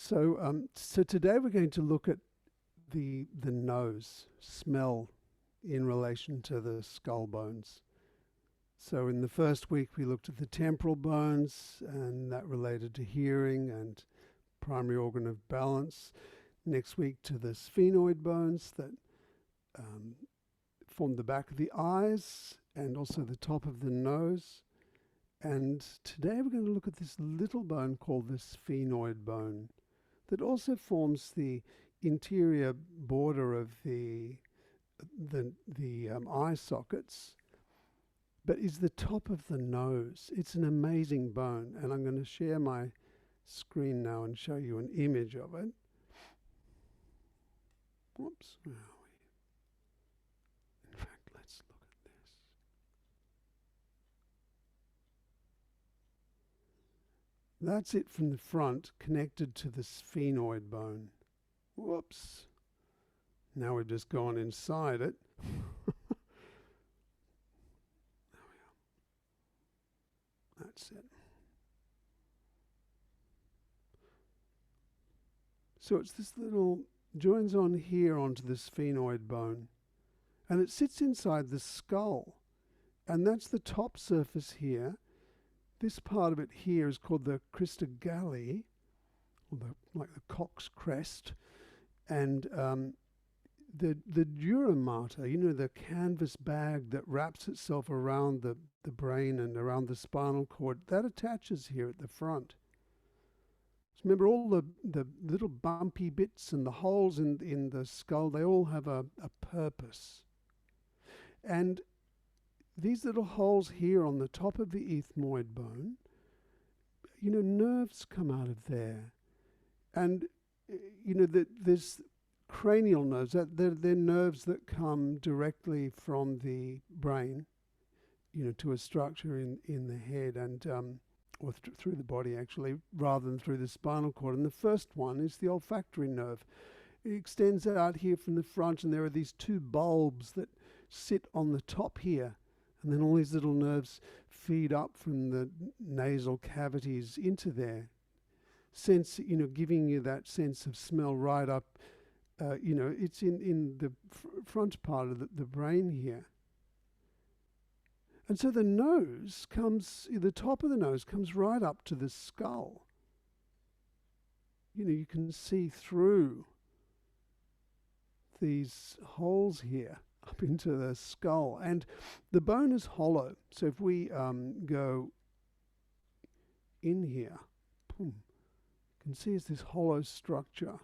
So today we're going to look at the nose, smell in relation to the skull bones. So in the first week we looked at the temporal bones, and that related to hearing and primary organ of balance. Next week to the sphenoid bones that form the back of the eyes and also the top of the nose. And today we're going to look at this little bone called the sphenoid bone that also forms the interior border of the eye sockets, but is the top of the nose. It's an amazing bone, and I'm going to share my screen now and show you an image of it. Whoops, where are we? In fact, let's look at this. That's it from the front, connected to the sphenoid bone. Whoops. Now we've just gone inside it. There we are. That's it. So it's this little, joins on here onto the sphenoid bone, and it sits inside the skull, and that's the top surface here. This part of it here is called the crista galli, or like the cock's crest, and the dura mater, you know, the canvas bag that wraps itself around the brain and around the spinal cord, that attaches here at the front. So remember, all the little bumpy bits and the holes in the skull, they all have a purpose. And these little holes here on the top of the ethmoid bone, you know, nerves come out of there. And, you know, there's cranial nerves, they're nerves that come directly from the brain, you know, to a structure in the head and or through the body actually, rather than through the spinal cord. And the first one is the olfactory nerve. It extends out here from the front, and there are these two bulbs that sit on the top here, and then all these little nerves feed up from the nasal cavities into there. Sense, you know, giving you that sense of smell right up. You know, it's in the front part of the brain here. And so the nose comes, the top of the nose comes right up to the skull. You know, you can see through these holes here up into the skull. And the bone is hollow. So if we go in here, boom, you can see it's this hollow structure.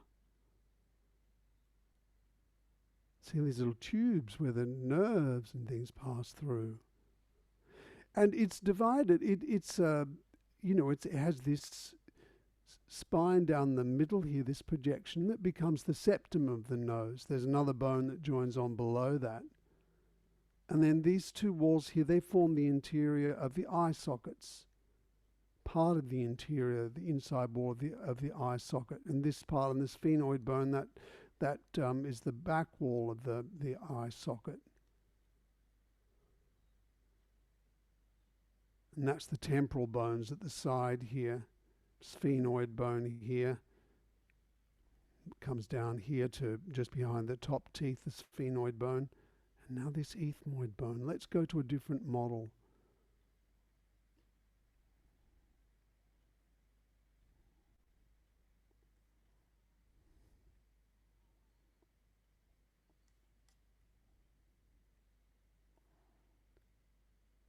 See these little tubes where the nerves and things pass through. And it's divided. It's you know, it has this spine down the middle here, this projection that becomes the septum of the nose. There's another bone that joins on below that. And then these two walls here, they form the interior of the eye sockets. Part of the interior, the inside wall of the eye socket. And this part on the sphenoid bone, that is the back wall of the eye socket. And that's the temporal bones at the side here. Sphenoid bone here. It comes down here to just behind the top teeth, the sphenoid bone. And now this ethmoid bone. Let's go to a different model.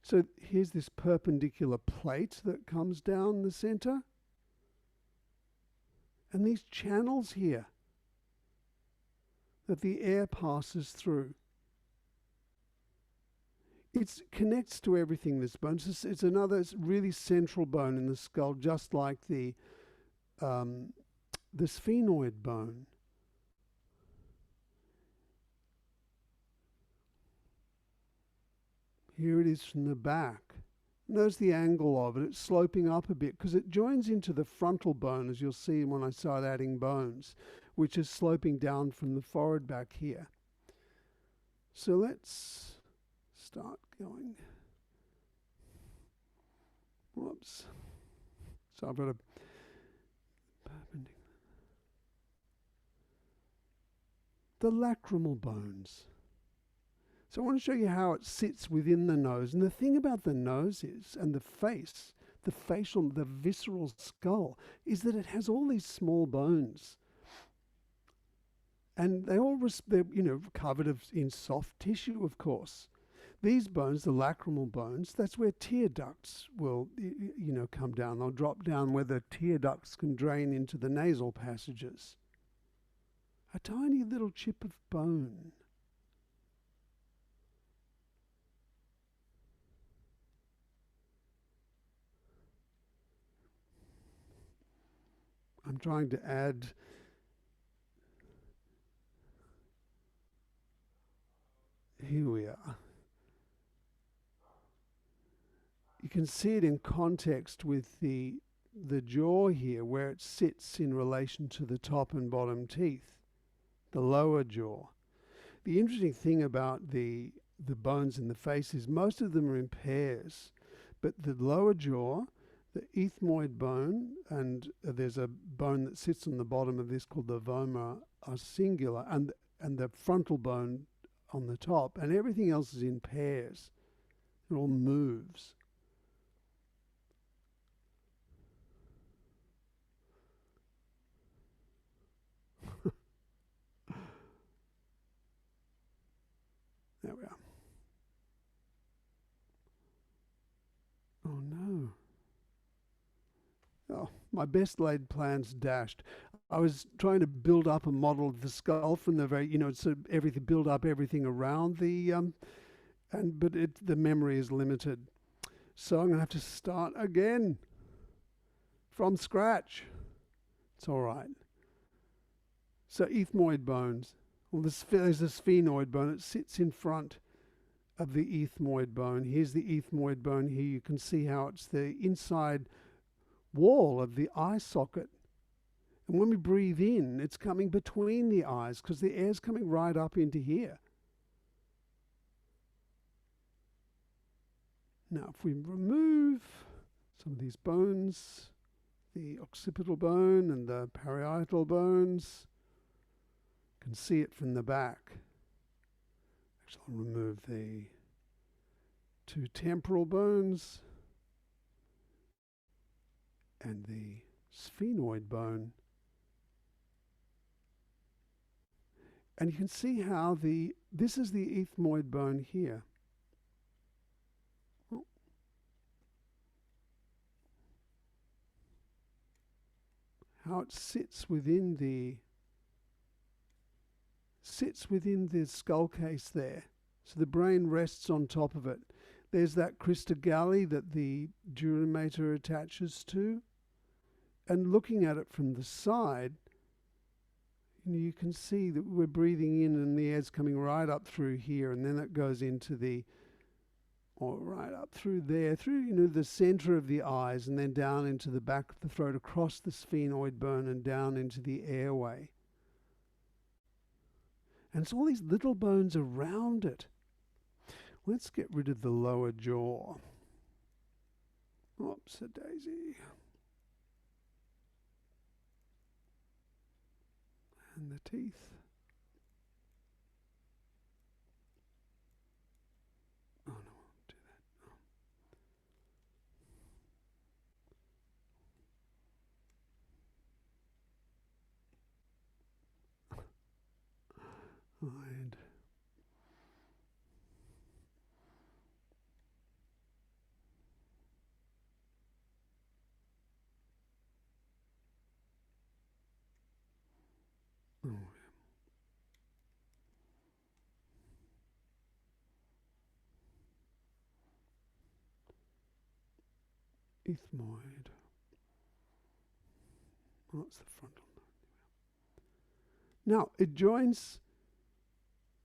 So here's this perpendicular plate that comes down the center. And these channels here that the air passes through. It connects to everything, this bone. It's another really central bone in the skull, just like the sphenoid bone. Here it is from the back. Notice the angle of it. It's sloping up a bit because it joins into the frontal bone, as you'll see when I start adding bones, which is sloping down from the forehead back here. So let's start going. Whoops. So I've got a perpendicular. the lacrimal bones. So I want to show you how it sits within the nose. And the thing about the nose is, and the face, the facial, the visceral skull, is that it has all these small bones. And they're covered in soft tissue, of course. These bones, the lacrimal bones, that's where tear ducts will, come down. They'll drop down where the tear ducts can drain into the nasal passages. A tiny little chip of bone. I'm trying to add here we are. You can see it in context with the jaw here, where it sits in relation to the top and bottom teeth, the lower jaw. The interesting thing about the bones in the face is most of them are in pairs, but the lower jaw, the ethmoid bone, and there's a bone that sits on the bottom of this called the vomer, are singular, and the frontal bone on the top, and everything else is in pairs. It all moves. There we are. Oh no. Oh, my best laid plans dashed. I was trying to build up a model of the skull from the very, build up everything around the, but the memory is limited. So I'm going to have to start again from scratch. It's all right. So ethmoid bones. Well, there's a sphenoid bone. It sits in front of the ethmoid bone. Here's the ethmoid bone here. You can see how it's the inside wall of the eye socket. And when we breathe in, it's coming between the eyes because the air's coming right up into here. Now, if we remove some of these bones, the occipital bone and the parietal bones, you can see it from the back. Actually, I'll remove the two temporal bones and the sphenoid bone. And you can see how this is the ethmoid bone here. Oh. How it sits within the skull case there. So the brain rests on top of it. There's that crista galli that the dura mater attaches to. And looking at it from the side, you can see that we're breathing in and the air's coming right up through here, and then it goes into right up through there, through the center of the eyes, and then down into the back of the throat, across the sphenoid bone and down into the airway. And it's all these little bones around it. Let's get rid of the lower jaw. Oops-a-daisy. And the teeth. Oh no, I won't do that. Hide. Oh. Ethmoid. Oh, that's the frontal. Now it joins.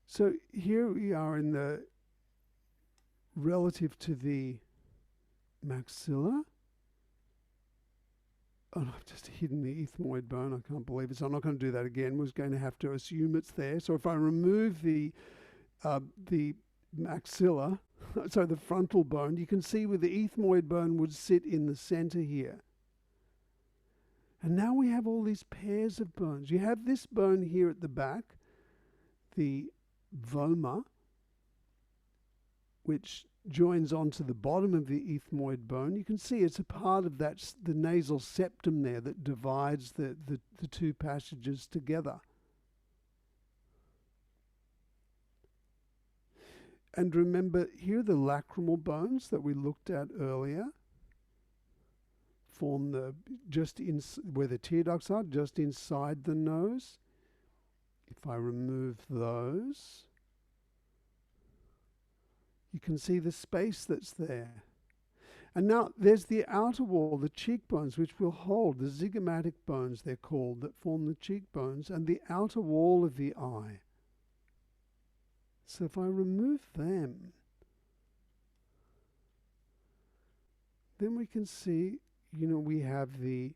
So here we are in the relative to the maxilla. Oh, no, I've just hidden the ethmoid bone. I can't believe it. So I'm not going to do that again. We're going to have to assume it's there. So if I remove the maxilla, so the frontal bone, you can see where the ethmoid bone would sit in the center here. And now we have all these pairs of bones. You have this bone here at the back, the vomer, which joins onto the bottom of the ethmoid bone. You can see it's a part of that, the nasal septum there, that divides the two passages together. And remember, here are the lacrimal bones that we looked at earlier. Form where the tear ducts are, just inside the nose. If I remove those, you can see the space that's there. And now there's the outer wall, the cheekbones, which will hold, the zygomatic bones they're called, that form the cheekbones, and the outer wall of the eye. So if I remove them, then we can see, we have the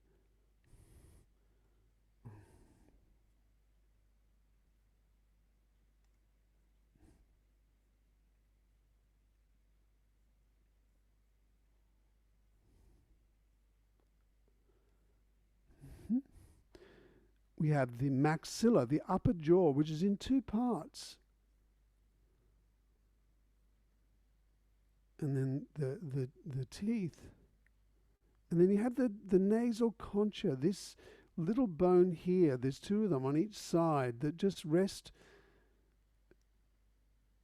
maxilla, the upper jaw, which is in two parts. And then the teeth. And then you have the nasal concha, this little bone here. There's two of them on each side that just rest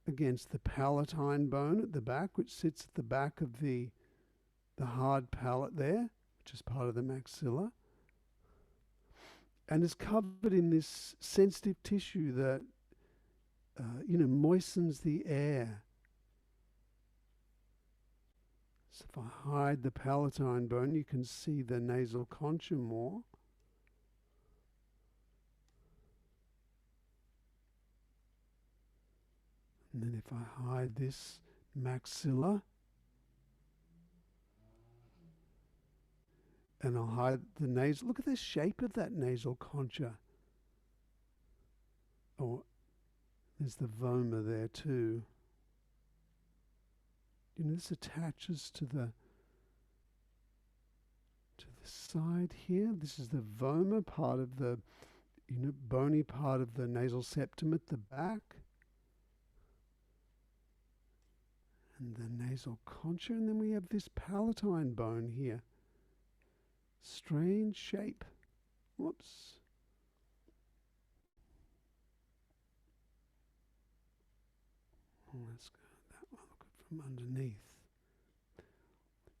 against the palatine bone at the back, which sits at the back of the hard palate there, which is part of the maxilla, and is covered in this sensitive tissue that moistens the air. So if I hide the palatine bone, you can see the nasal concha more. And then if I hide this maxilla, and I'll hide the nasal, look at the shape of that nasal concha. Oh, there's the vomer there too. This attaches to the side here. This is the vomer, part of the bony part of the nasal septum at the back. And the nasal concha, and then we have this palatine bone here. Strange shape. Whoops. Oh, let's go that one. Look at from underneath.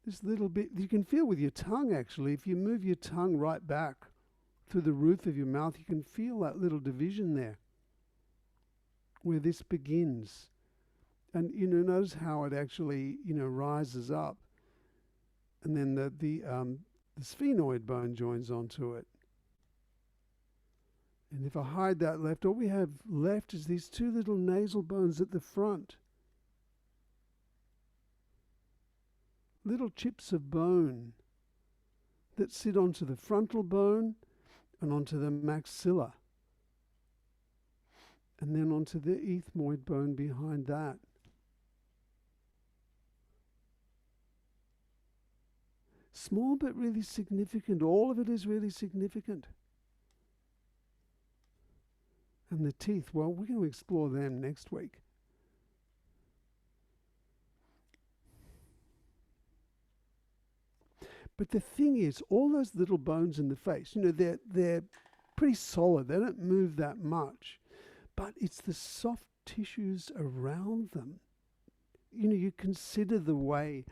This little bit, you can feel with your tongue actually. If you move your tongue right back through the roof of your mouth, you can feel that little division there where this begins. And notice how it actually rises up, and then the sphenoid bone joins onto it. And if I hide that left, all we have left is these two little nasal bones at the front. Little chips of bone that sit onto the frontal bone and onto the maxilla, and then onto the ethmoid bone behind that. Small but really significant. All of it is really significant. And the teeth, well, we're going to explore them next week. But the thing is, all those little bones in the face, they're pretty solid. They don't move that much. But it's the soft tissues around them. You consider the way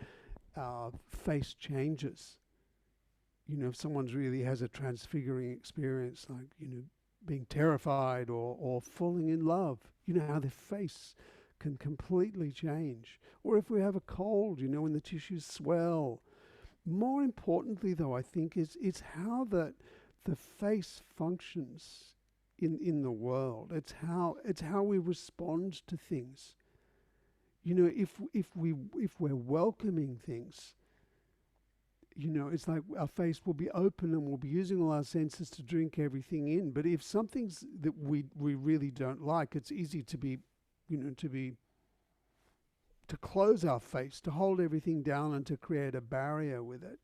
our face changes. If someone really has a transfiguring experience, like, being terrified or falling in love, how their face can completely change. Or if we have a cold, when the tissues swell. More importantly, though, I think it's how the face functions in the world. It's how we respond to things. If we're welcoming things, it's like our face will be open and we'll be using all our senses to drink everything in. But if something's that we really don't like, it's easy to close our face, to hold everything down and to create a barrier with it.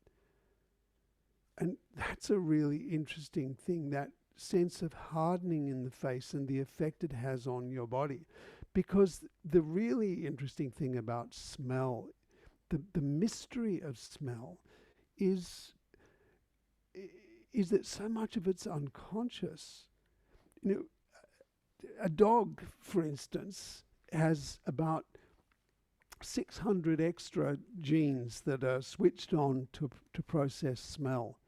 And that's a really interesting thing, that sense of hardening in the face and the effect it has on your body. Because the really interesting thing about smell, the mystery of smell is that so much of it's unconscious. You know, a dog, for instance, has about 600 extra genes that are switched on to process smell.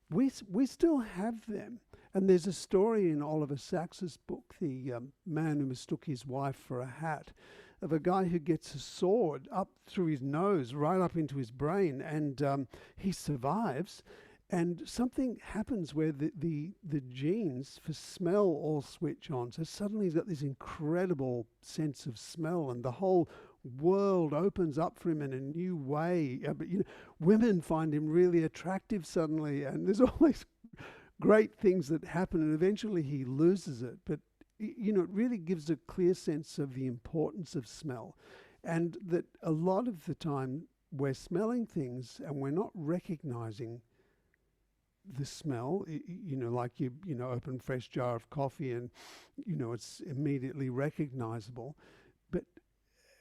We still have them. And there's a story in Oliver Sacks's book, The Man Who Mistook His Wife for a Hat, of a guy who gets a sword up through his nose, right up into his brain, and he survives. And something happens where the genes for smell all switch on. So suddenly he's got this incredible sense of smell, and the whole world opens up for him in a new way. But women find him really attractive suddenly, and there's all these great things that happen, and eventually he loses it. But it really gives a clear sense of the importance of smell, and that a lot of the time we're smelling things and we're not recognizing the smell. Like you open a fresh jar of coffee and it's immediately recognizable. But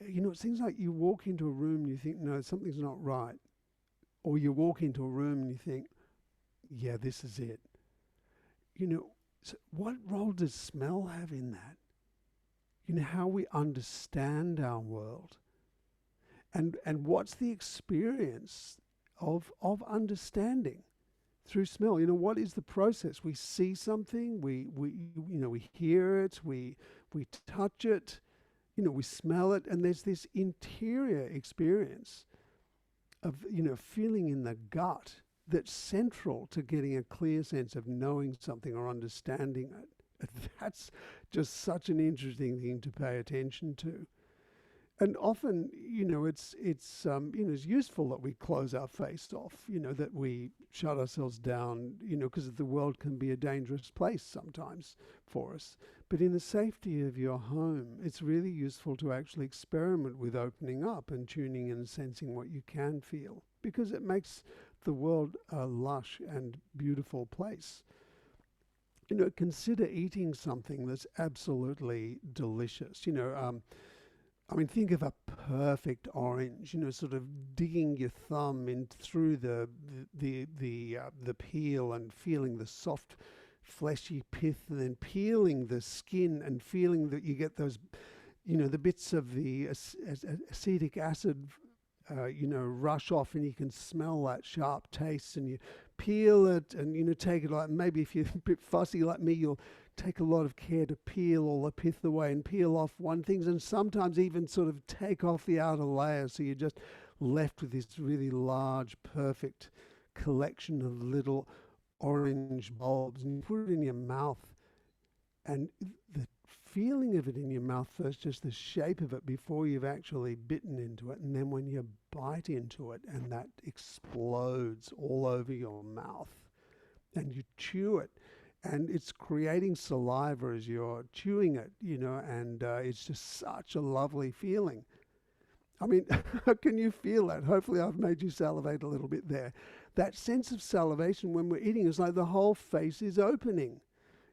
it seems like you walk into a room and you think, no, something's not right. Or you walk into a room and you think, yeah, this is it. So what role does smell have in that? How we understand our world. And what's the experience of understanding through smell? What is the process? We see something, we hear it, we touch it, we smell it, and there's this interior experience of feeling in the gut that's central to getting a clear sense of knowing something or understanding it. That's just such an interesting thing to pay attention to. And often, it's useful that we close our face off, that we shut ourselves down, because the world can be a dangerous place sometimes for us. But in the safety of your home, it's really useful to actually experiment with opening up and tuning in and sensing what you can feel, because it makes the world a lush and beautiful place. Consider eating something that's absolutely delicious. Think of a perfect orange, sort of digging your thumb in through the peel and feeling the soft, fleshy pith, and then peeling the skin and feeling that you get those, the bits of the acetic acid, rush off, and you can smell that sharp taste, and you peel it and, take it like, maybe if you're a bit fussy like me, you'll take a lot of care to peel all the pith away and peel off one things, and sometimes even sort of take off the outer layer, so you're just left with this really large, perfect collection of little orange bulbs, and you put it in your mouth, and the feeling of it in your mouth first, just the shape of it before you've actually bitten into it, and then when you bite into it and that explodes all over your mouth and you chew it, and it's creating saliva as you're chewing it, and it's just such a lovely feeling. Can you feel that? Hopefully I've made you salivate a little bit there. That sense of salivation when we're eating is like the whole face is opening,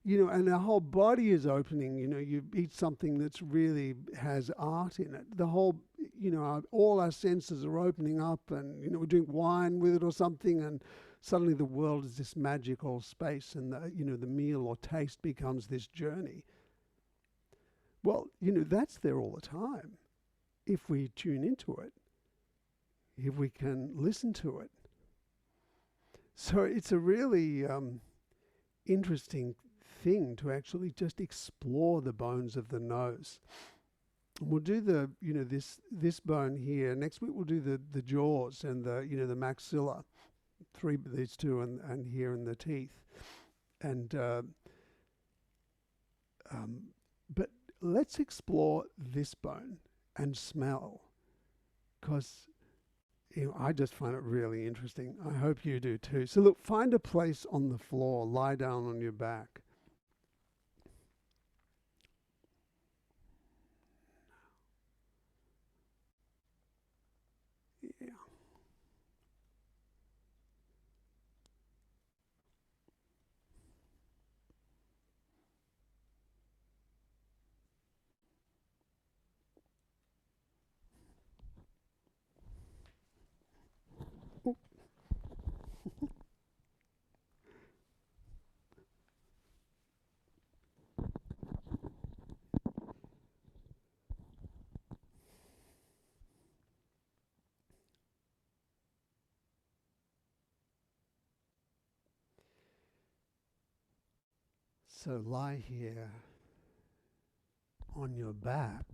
and our whole body is opening. You eat something that's really has art in it. The whole, all our senses are opening up, and, we drink wine with it or something, and suddenly the world is this magical space, and the meal or taste becomes this journey. Well, that's there all the time if we tune into it, if we can listen to it. So it's a really interesting thing to actually just explore the bones of the nose. And we'll do this bone here. Next week we'll do the jaws and the maxilla. These two and here in the teeth, and but let's explore this bone and smell, because I just find it really interesting. I hope you do too. So look, find a place on the floor, lie down on your back. Yeah. So lie here on your back,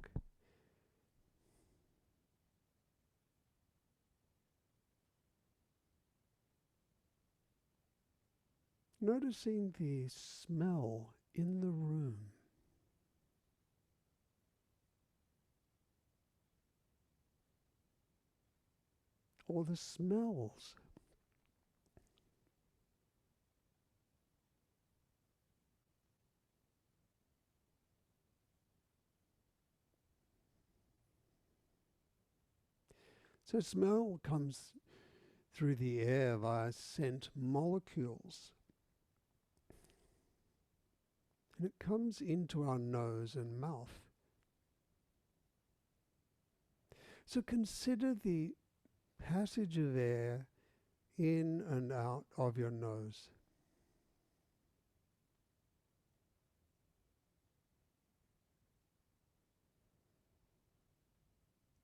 noticing the smell in the room. Or the smells. So smell comes through the air via scent molecules. And it comes into our nose and mouth. So consider the passage of air in and out of your nose.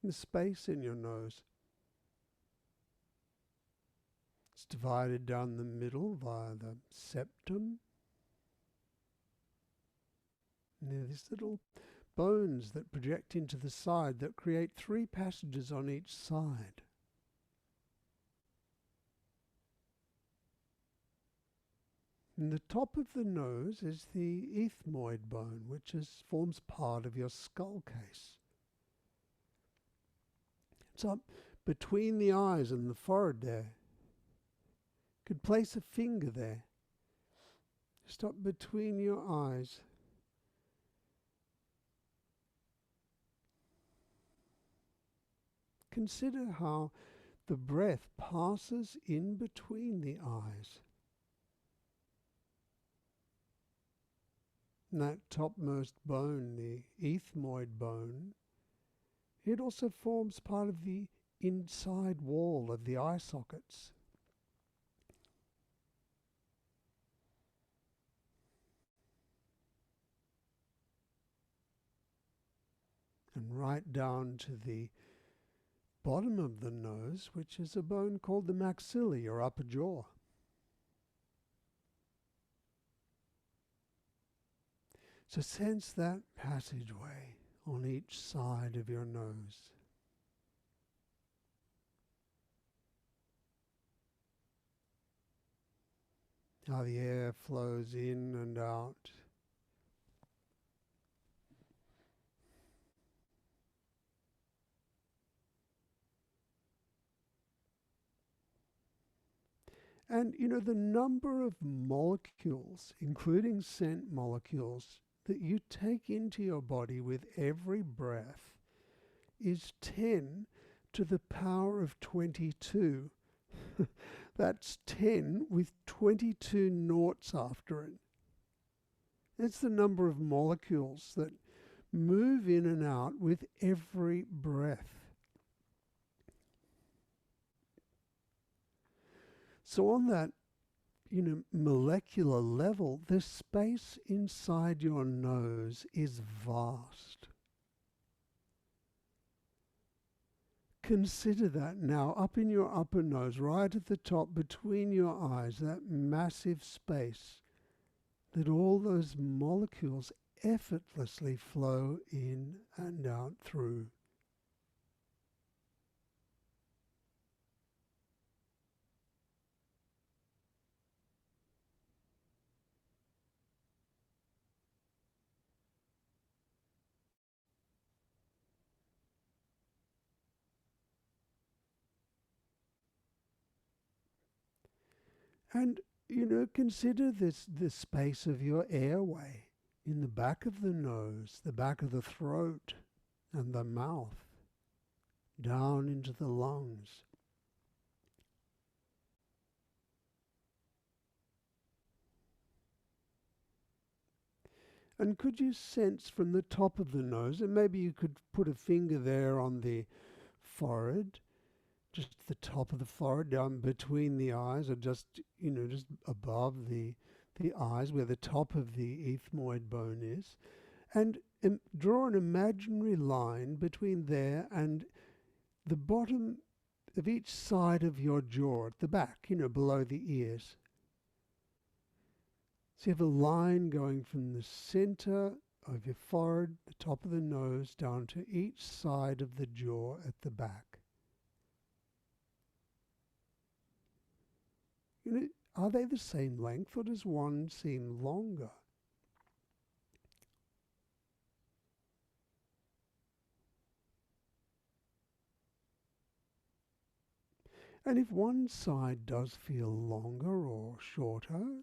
The space in your nose. It's divided down the middle via the septum. And there are these little bones that project into the side that create 3 passages on each side. And the top of the nose is the ethmoid bone, which forms part of your skull case. It's up between the eyes and the forehead there. Could place a finger there. Just up between your eyes. Consider how the breath passes in between the eyes. And that topmost bone, the ethmoid bone, it also forms part of the inside wall of the eye sockets. And right down to the bottom of the nose, which is a bone called the maxillae, or upper jaw. So sense that passageway on each side of your nose. How the air flows in and out. And you know, the number of molecules, including scent molecules, that you take into your body with every breath is 10 to the power of 22. That's 10 with 22 noughts after it. That's the number of molecules that move in and out with every breath. So on that, molecular level, the space inside your nose is vast. Consider that now, up in your upper nose, right at the top between your eyes, that massive space that all those molecules effortlessly flow in and out through. And, consider the space of your airway in the back of the nose, the back of the throat, and the mouth, down into the lungs. And could you sense from the top of the nose, and maybe you could put a finger there on the forehead, just the top of the forehead, down between the eyes, or just above the eyes where the top of the ethmoid bone is, and draw an imaginary line between there and the bottom of each side of your jaw at the back, below the ears. So you have a line going from the center of your forehead, the top of the nose, down to each side of the jaw at the back. You know, are they the same length, or does one seem longer? And if one side does feel longer or shorter,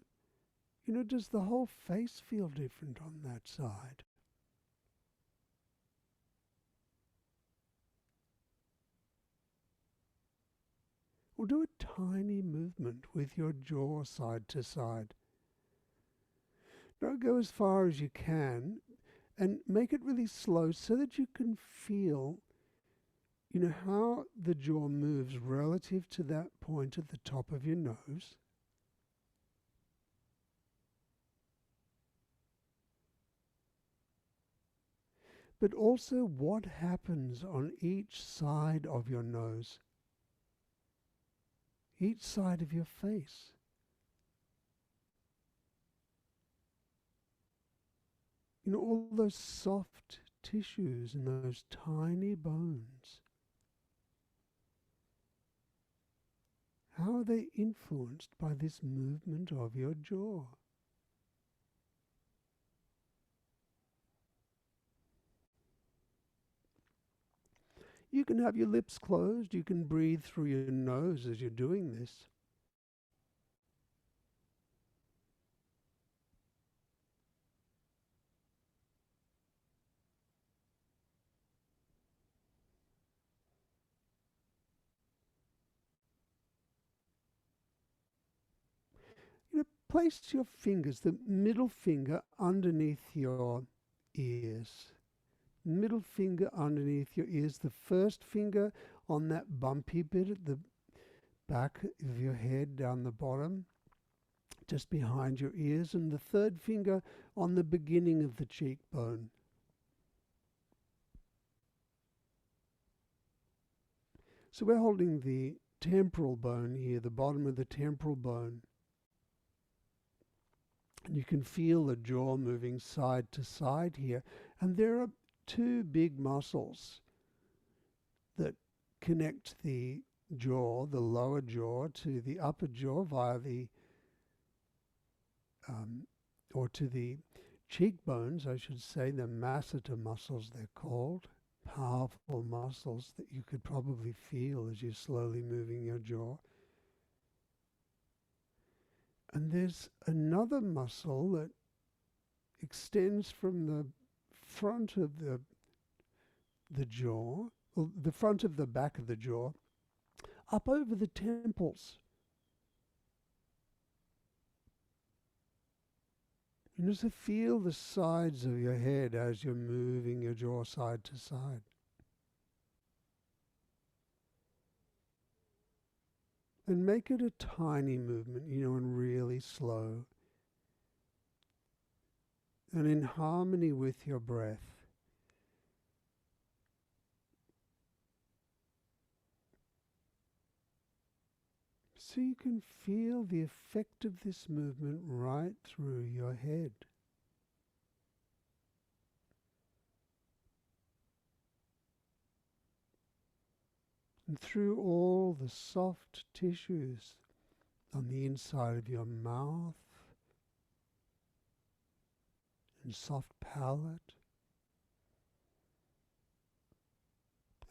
you know, does the whole face feel different on that side? Or do a tiny movement with your jaw side to side. Don't go as far as you can, and make it really slow so that you can feel, you know, how the jaw moves relative to that point at the top of your nose. But also what happens on each side of your nose, each side of your face. You know, all those soft tissues and those tiny bones. How are they influenced by this movement of your jaw? You can have your lips closed. You can breathe through your nose as you're doing this. You know, place your fingers, the middle finger underneath your ears. Middle finger underneath your ears. The first finger on that bumpy bit at the back of your head down the bottom, just behind your ears, and the third finger on the beginning of the cheekbone. So we're holding the temporal bone here, the bottom of the temporal bone. And you can feel the jaw moving side to side here. And there are two big muscles that connect the jaw, the lower jaw, to the upper jaw via the, or to the cheekbones, I should say, the masseter muscles they're called. Powerful muscles that you could probably feel as you're slowly moving your jaw. And there's another muscle that extends from the front of the jaw, or the front of the back of the jaw, up over the temples. You just feel the sides of your head as you're moving your jaw side to side. And make it a tiny movement, you know, and really slow. And in harmony with your breath. So you can feel the effect of this movement right through your head. And through all the soft tissues on the inside of your mouth and soft palate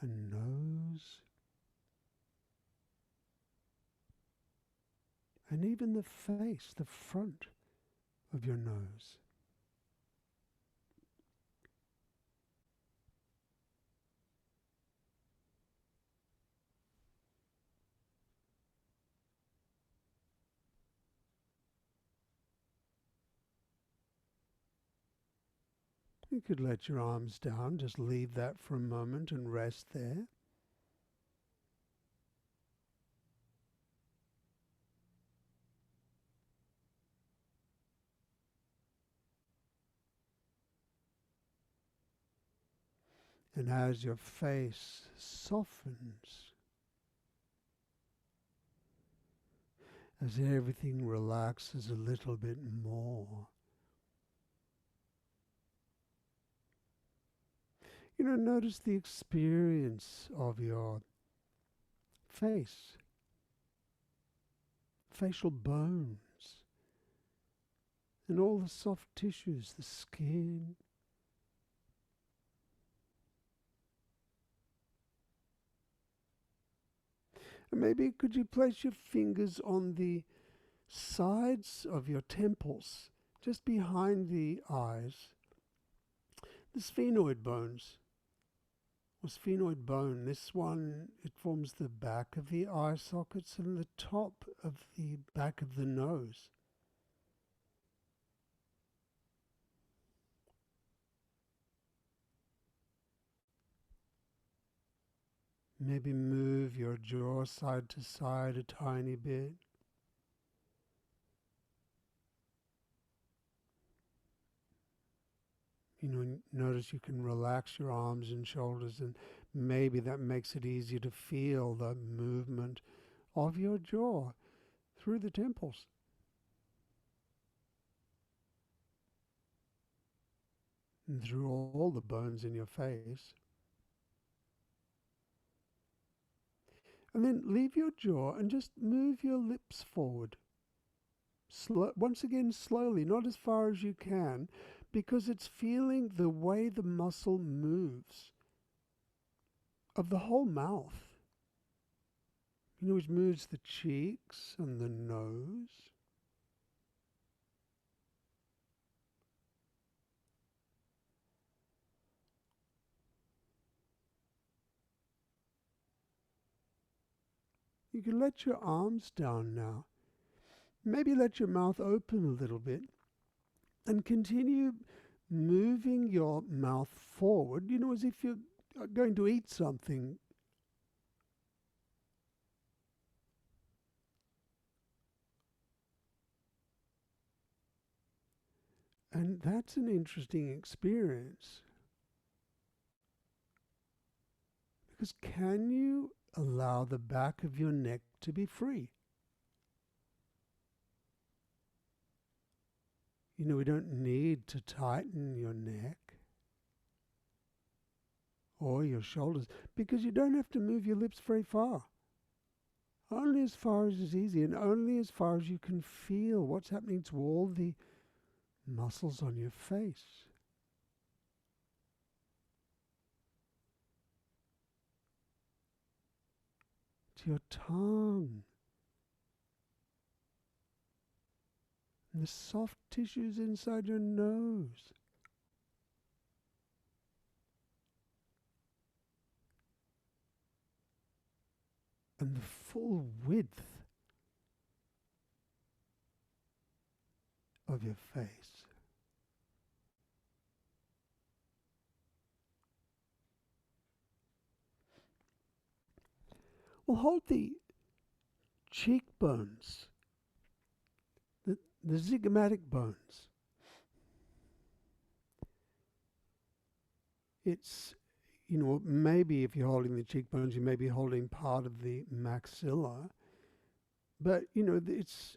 and nose and even the face, the front of your nose. You could let your arms down, just leave that for a moment and rest there. And as your face softens, as everything relaxes a little bit more. Notice the experience of your face, facial bones, and all the soft tissues, the skin. And maybe could you place your fingers on the sides of your temples, just behind the eyes, the sphenoid bones, or sphenoid bone. This one, it forms the back of the eye sockets and the top of the back of the nose. Maybe move your jaw side to side a tiny bit. Notice you can relax your arms and shoulders, and maybe that makes it easier to feel the movement of your jaw through the temples. And through all the bones in your face. And then leave your jaw and just move your lips forward. Once again, slowly, not as far as you can, because it's feeling the way the muscle moves of the whole mouth. Which moves the cheeks and the nose. You can let your arms down now. Maybe let your mouth open a little bit and continue moving your mouth forward, as if you're going to eat something. And that's an interesting experience. Because can you allow the back of your neck to be free? We don't need to tighten your neck or your shoulders, because you don't have to move your lips very far. Only as far as is easy, and only as far as you can feel what's happening to all the muscles on your face. To your tongue. And the soft tissues inside your nose. And the full width of your face. Well, hold the cheekbones, the zygomatic bones. It's, maybe if you're holding the cheekbones, you may be holding part of the maxilla. But, it's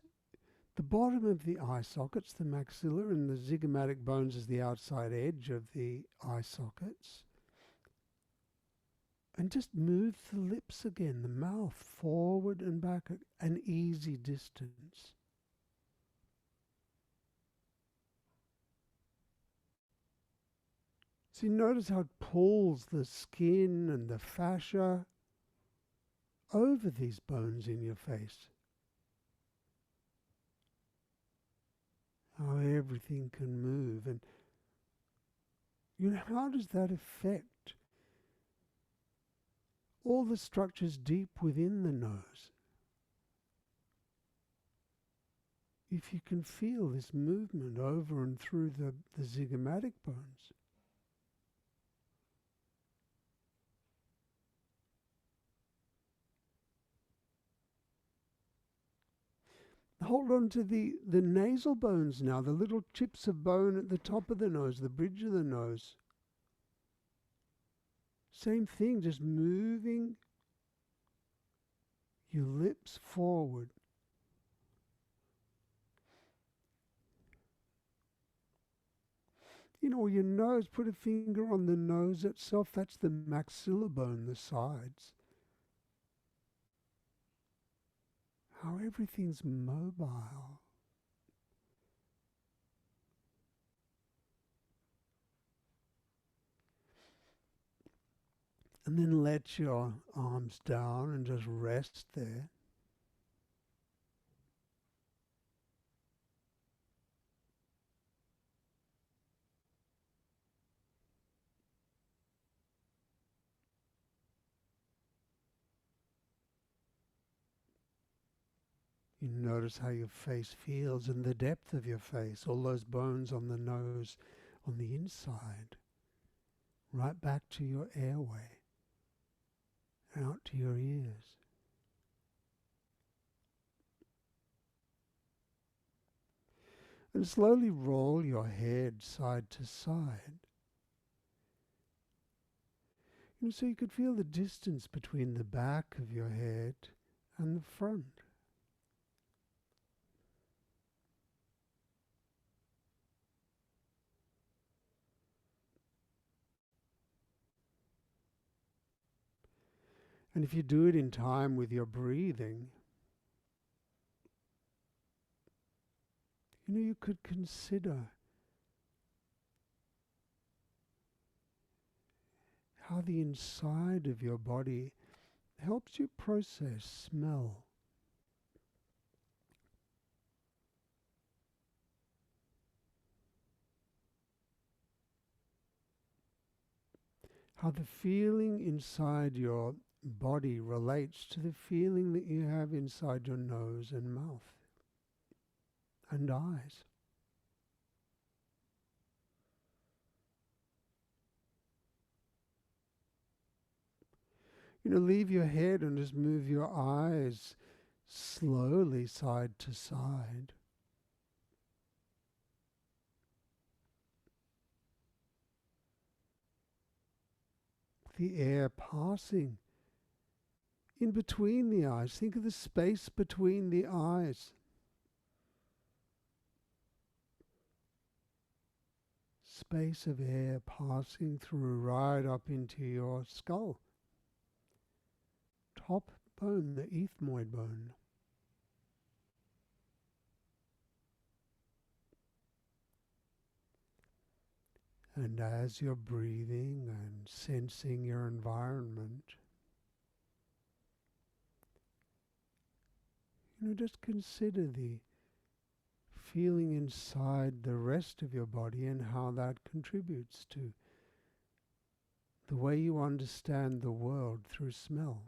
the bottom of the eye sockets, the maxilla, and the zygomatic bones is the outside edge of the eye sockets. And just move the lips again, the mouth forward and back, an easy distance. See, notice how it pulls the skin and the fascia over these bones in your face. How everything can move. And how does that affect all the structures deep within the nose? If you can feel this movement over and through the zygomatic bones. Hold on to the nasal bones now, the little chips of bone at the top of the nose, the bridge of the nose. Same thing, just moving your lips forward. Or your nose, put a finger on the nose itself. That's the maxilla bone, the sides. How everything's mobile. And then let your arms down and just rest there. You notice how your face feels and the depth of your face, all those bones on the nose, on the inside, right back to your airway, out to your ears. And slowly roll your head side to side. So you could feel the distance between the back of your head and the front. And if you do it in time with your breathing, you could consider how the inside of your body helps you process smell. How the feeling inside your body relates to the feeling that you have inside your nose and mouth and eyes. Leave your head and just move your eyes slowly side to side. The air passing in between the eyes. Think of the space between the eyes. Space of air passing through right up into your skull. Top bone, the ethmoid bone. And as you're breathing and sensing your environment, just consider the feeling inside the rest of your body and how that contributes to the way you understand the world through smell.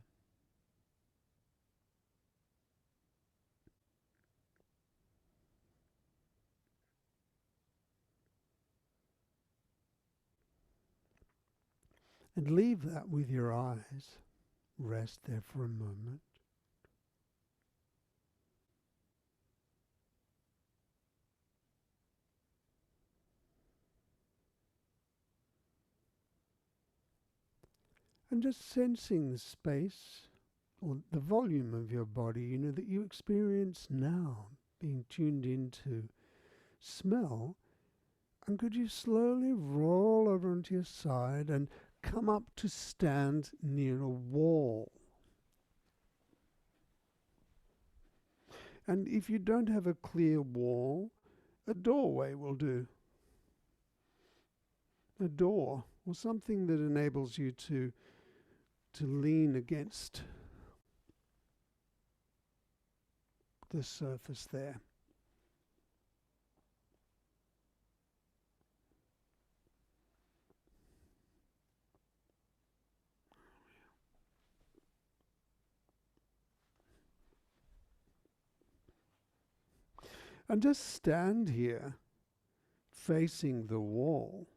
And leave that with your eyes. Rest there for a moment. And just sensing the space or the volume of your body, that you experience now, being tuned into smell. And could you slowly roll over onto your side and come up to stand near a wall? And if you don't have a clear wall, a doorway will do. A door or something that enables you to lean against the surface there. And just stand here facing the wall.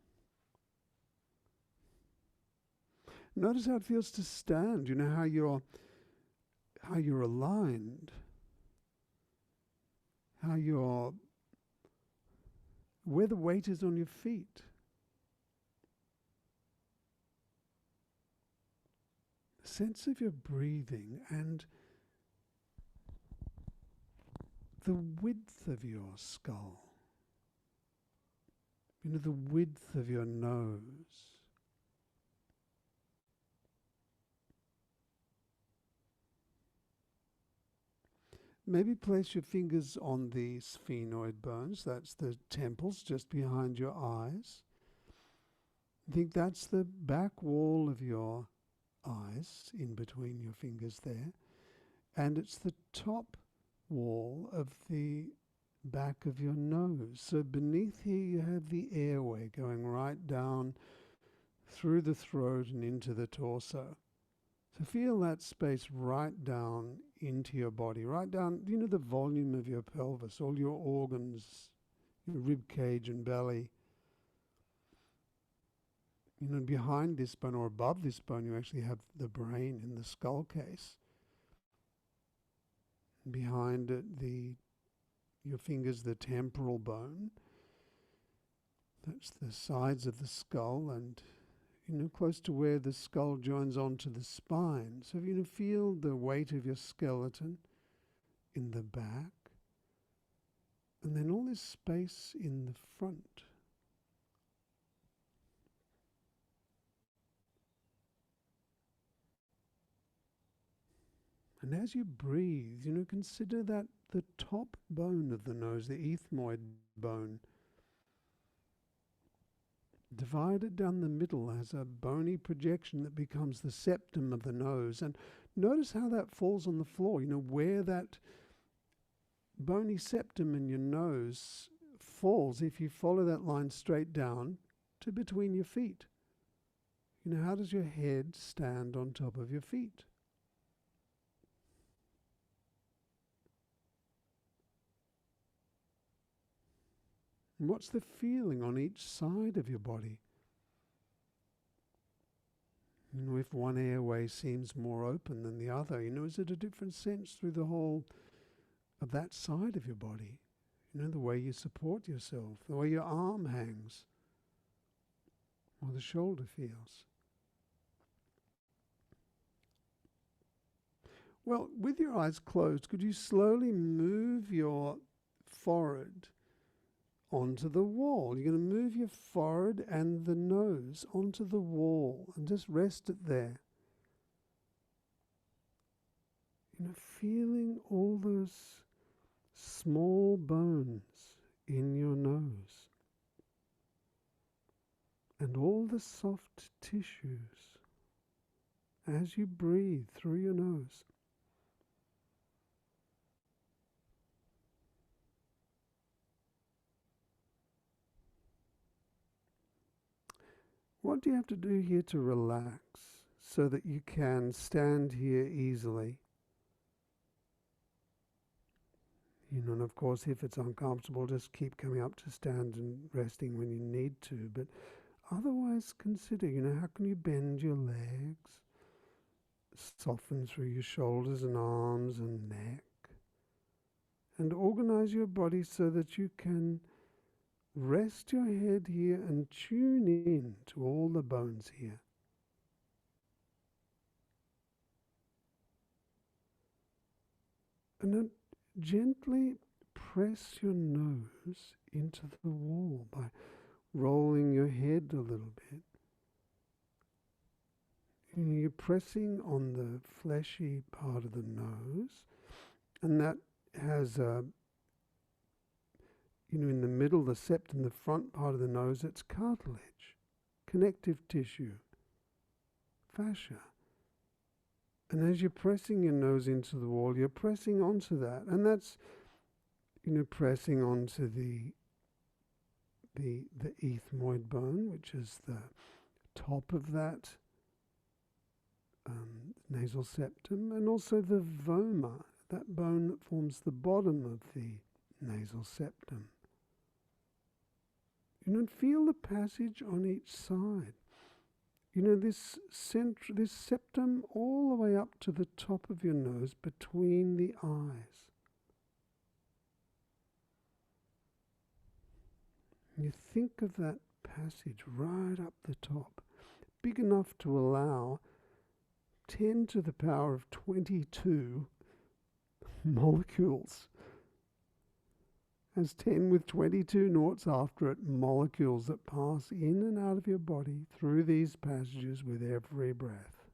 Notice how it feels to stand, how you're aligned, where the weight is on your feet. The sense of your breathing and the width of your skull. the width of your nose. Maybe place your fingers on the sphenoid bones. That's the temples just behind your eyes. I think that's the back wall of your eyes, in between your fingers there. And it's the top wall of the back of your nose. So beneath here you have the airway going right down through the throat and into the torso. So feel that space right down into your body, right down, the volume of your pelvis, all your organs, your rib cage and belly. Behind this bone or above this bone, you actually have the brain in the skull case. Behind it, your fingers, the temporal bone. That's the sides of the skull, and close to where the skull joins onto the spine. So feel the weight of your skeleton in the back, and then all this space in the front. And as you breathe, consider that the top bone of the nose, the ethmoid bone, divided down the middle has a bony projection that becomes the septum of the nose. And notice how that falls on the floor, where that bony septum in your nose falls if you follow that line straight down to between your feet. How does your head stand on top of your feet? And what's the feeling on each side of your body? If one airway seems more open than the other, is it a different sense through the whole of that side of your body? The way you support yourself, the way your arm hangs, or the shoulder feels. Well, with your eyes closed, could you slowly move your forehead onto the wall? You're going to move your forehead and the nose onto the wall and just rest it there. Feeling all those small bones in your nose and all the soft tissues as you breathe through your nose. What do you have to do here to relax so that you can stand here easily? And of course, if it's uncomfortable, just keep coming up to stand and resting when you need to. But otherwise, consider, how can you bend your legs, soften through your shoulders and arms and neck, and organize your body so that you can rest your head here and tune in to all the bones here. And then gently press your nose into the wall by rolling your head a little bit. You're pressing on the fleshy part of the nose, and that has in the middle, the septum, the front part of the nose, it's cartilage, connective tissue, fascia. And as you're pressing your nose into the wall, you're pressing onto that. And that's, pressing onto the ethmoid bone, which is the top of that nasal septum, and also the vomer, that bone that forms the bottom of the nasal septum. Feel the passage on each side. This septum all the way up to the top of your nose between the eyes. You think of that passage right up the top, big enough to allow 10 to the power of 22 molecules. has 10 with 22 noughts after it, molecules that pass in and out of your body through these passages with every breath.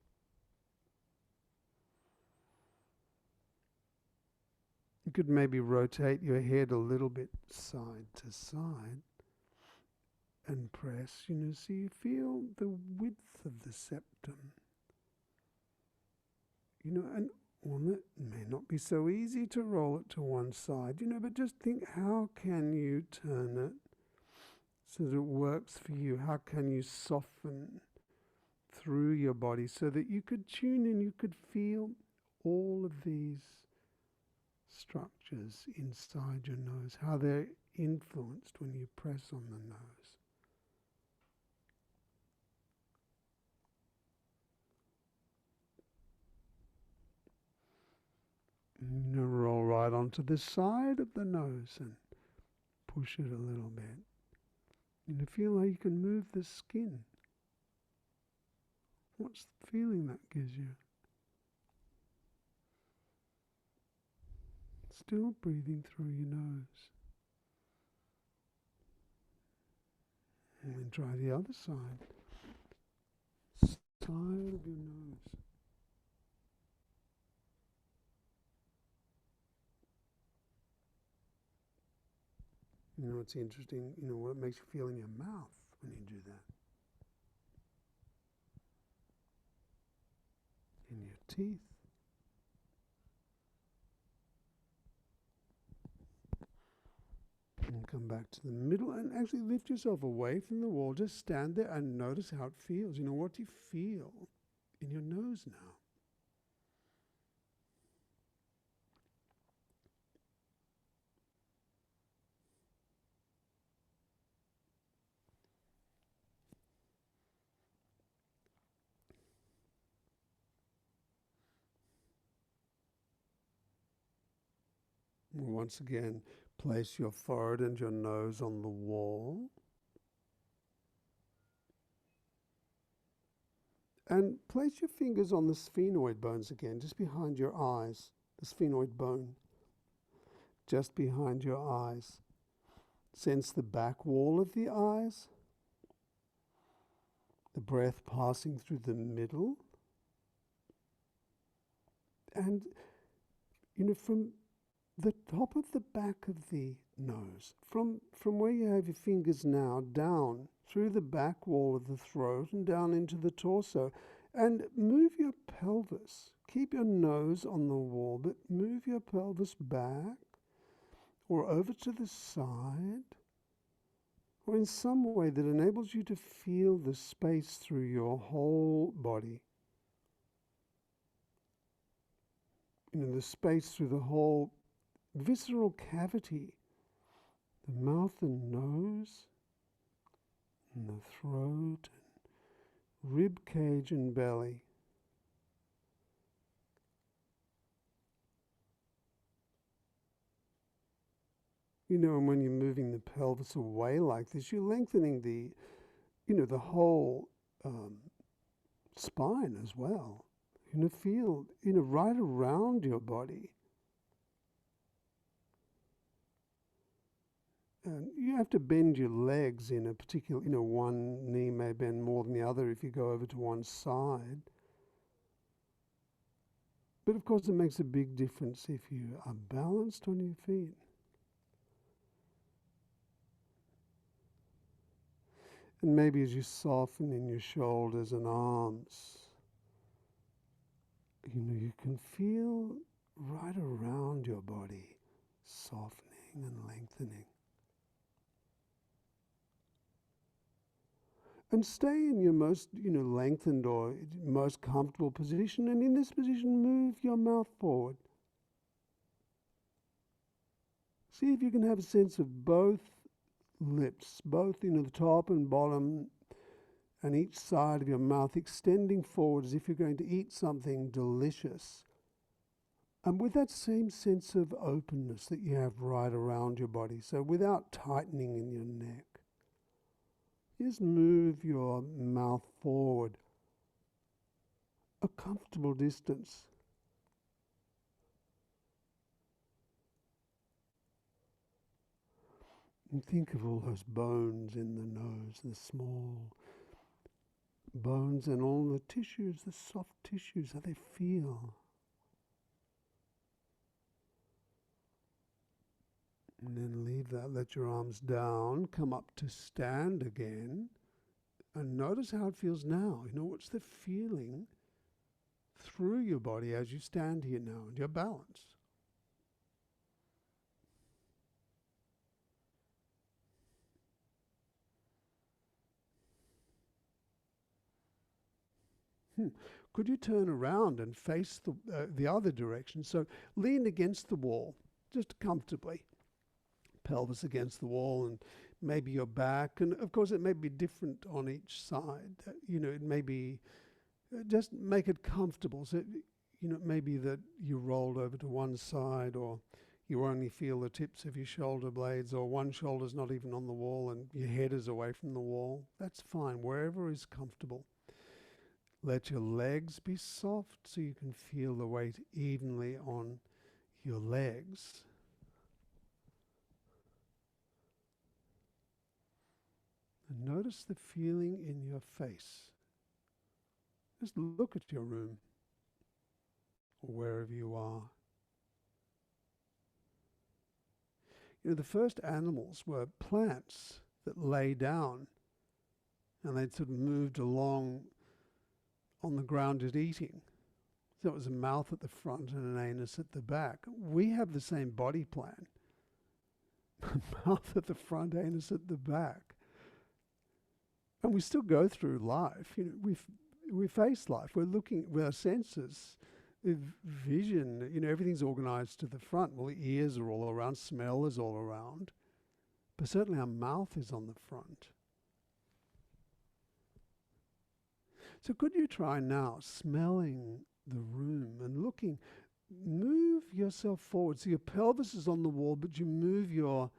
You could maybe rotate your head a little bit side to side and press, so you feel the width of the septum. And it may not be so easy to roll it to one side, but just think, how can you turn it so that it works for you? How can you soften through your body so that you could tune in, you could feel all of these structures inside your nose, how they're influenced when you press on the nose. Roll right onto the side of the nose and push it a little bit. Feel how you can move the skin. What's the feeling that gives you? Still breathing through your nose. And then try the other side. Side of your nose. It's interesting, what it makes you feel in your mouth when you do that. In your teeth. And come back to the middle and actually lift yourself away from the wall. Just stand there and notice how it feels. What do you feel in your nose now? Once again, place your forehead and your nose on the wall. And place your fingers on the sphenoid bones again, just behind your eyes. The sphenoid bone, just behind your eyes. Sense the back wall of the eyes. The breath passing through the middle. And, from the top of the back of the nose, from where you have your fingers now, down through the back wall of the throat and down into the torso, and move your pelvis. Keep your nose on the wall, but move your pelvis back or over to the side, or in some way that enables you to feel the space through your whole body. The space through the whole visceral cavity, the mouth and nose, and the throat, and rib cage and belly. And when you're moving the pelvis away like this, you're lengthening the whole spine as well. Feel, right around your body. And you have to bend your legs in a particular, one knee may bend more than the other if you go over to one side. But of course it makes a big difference if you are balanced on your feet. And maybe as you soften in your shoulders and arms, you can feel right around your body softening and lengthening. And stay in your most, lengthened or most comfortable position. And in this position, move your mouth forward. See if you can have a sense of both lips, both, the top and bottom, and each side of your mouth extending forward as if you're going to eat something delicious. And with that same sense of openness that you have right around your body, so without tightening in your neck. Just move your mouth forward a comfortable distance. And think of all those bones in the nose, the small bones and all the tissues, the soft tissues, how they feel. And then leave that, let your arms down, come up to stand again, and notice how it feels now. You know, what's the feeling through your body as you stand here now, and your balance. Could you turn around and face the other direction? So lean against the wall, just comfortably. Pelvis against the wall, and maybe your back. And of course, it may be different on each side. You know, it may be, just make it comfortable. So, you know, it may be that you rolled over to one side, or you only feel the tips of your shoulder blades, or one shoulder's not even on the wall and your head is away from the wall. That's fine, wherever is comfortable. Let your legs be soft so you can feel the weight evenly on your legs. And notice the feeling in your face. Just look at your room or wherever you are. You know, the first animals were plants that lay down and they'd sort of moved along on the ground at eating. So it was a mouth at the front and an anus at the back. We have the same body plan. Mouth at the front, anus at the back. And we still go through life. You know, we face life. We're looking with our senses, vision. You know, everything's organized to the front. Well, the ears are all around. Smell is all around. But certainly our mouth is on the front. So could you try now smelling the room and looking, move yourself forward. So your pelvis is on the wall, but you move your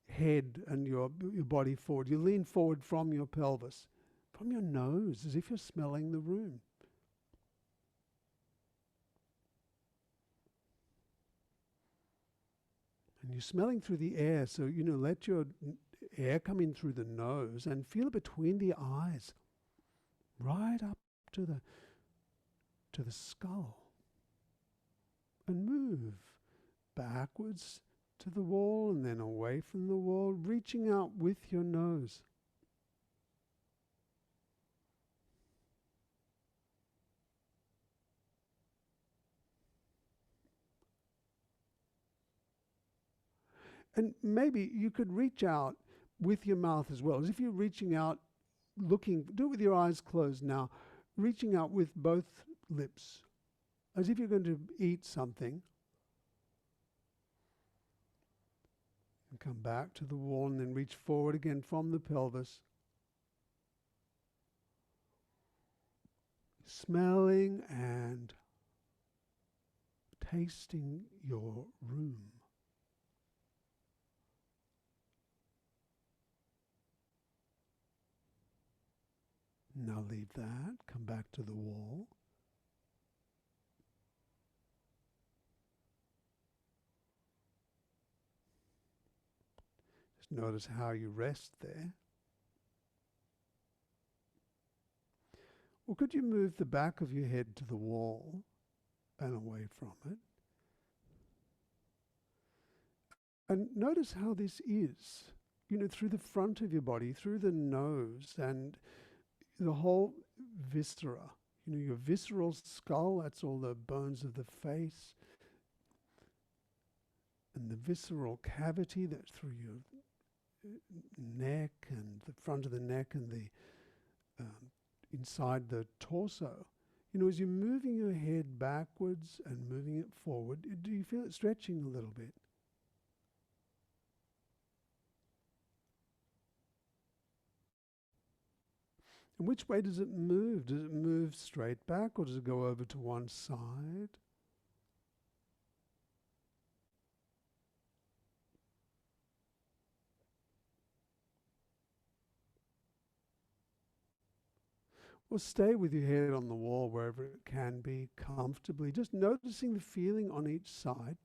head and your body forward. You lean forward from your pelvis, from your nose, as if you're smelling the room. And you're smelling through the air, so, you know, let your air come in through the nose and feel it between the eyes, right up to the skull. And move backwards to the wall and then away from the wall, reaching out with your nose. And maybe you could reach out with your mouth as well, as if you're reaching out, looking, do it with your eyes closed now, reaching out with both lips, as if you're going to eat something. And come back to the wall and then reach forward again from the pelvis. Smelling and tasting your room. Now leave that, come back to the wall. Just notice how you rest there. Or could you move the back of your head to the wall and away from it? And notice how this is, you know, through the front of your body, through the nose and the whole viscera. You know, your visceral skull, that's all the bones of the face. And the visceral cavity, that's through your neck and the front of the neck and the inside the torso. You know, as you're moving your head backwards and moving it forward, do you feel it stretching a little bit? And which way does it move? Does it move straight back or does it go over to one side? Or stay with your head on the wall wherever it can be comfortably, just noticing the feeling on each side.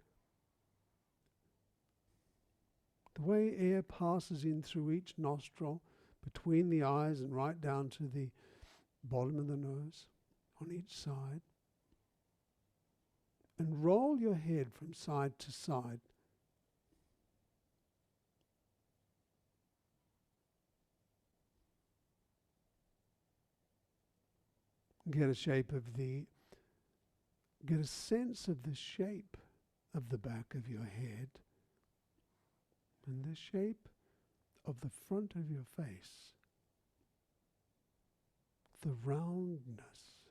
The way air passes in through each nostril, between the eyes and right down to the bottom of the nose, on each side. And roll your head from side to side. Get a sense of the shape of the back of your head and the shape of the front of your face, the roundness,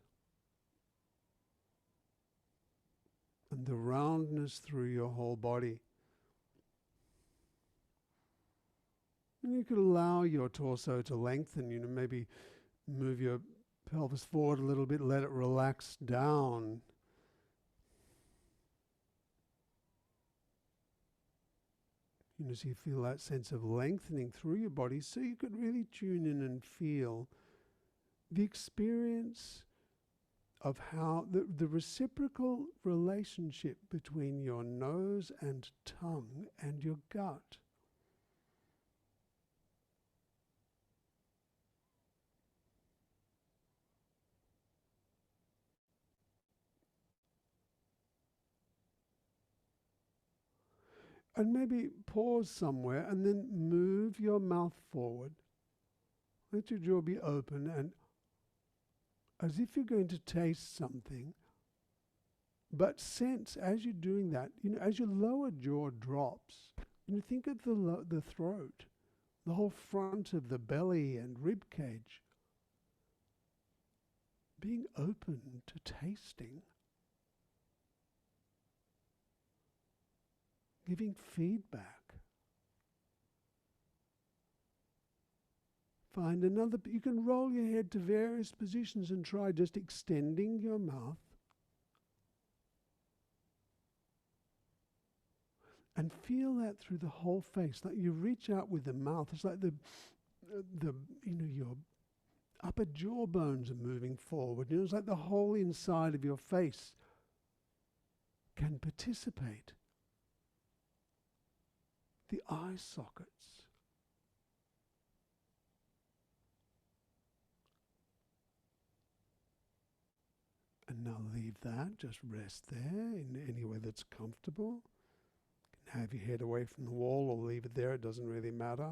and the roundness through your whole body. And you could allow your torso to lengthen, maybe move your pelvis forward a little bit, let it relax down. So you feel that sense of lengthening through your body, so you could really tune in and feel the experience of how the reciprocal relationship between your nose and tongue and your gut. And maybe pause somewhere and then move your mouth forward. Let your jaw be open, and as if you're going to taste something, but sense as you're doing that, as your lower jaw drops, think of the throat, the whole front of the belly and rib cage being open to tasting, giving feedback. Find another, you can roll your head to various positions and try just extending your mouth. And feel that through the whole face, like you reach out with the mouth. It's like your upper jaw bones are moving forward. It's like the whole inside of your face can participate. The eye sockets. And now leave that, just rest there in anywhere that's comfortable. You can have your head away from the wall or leave it there, it doesn't really matter.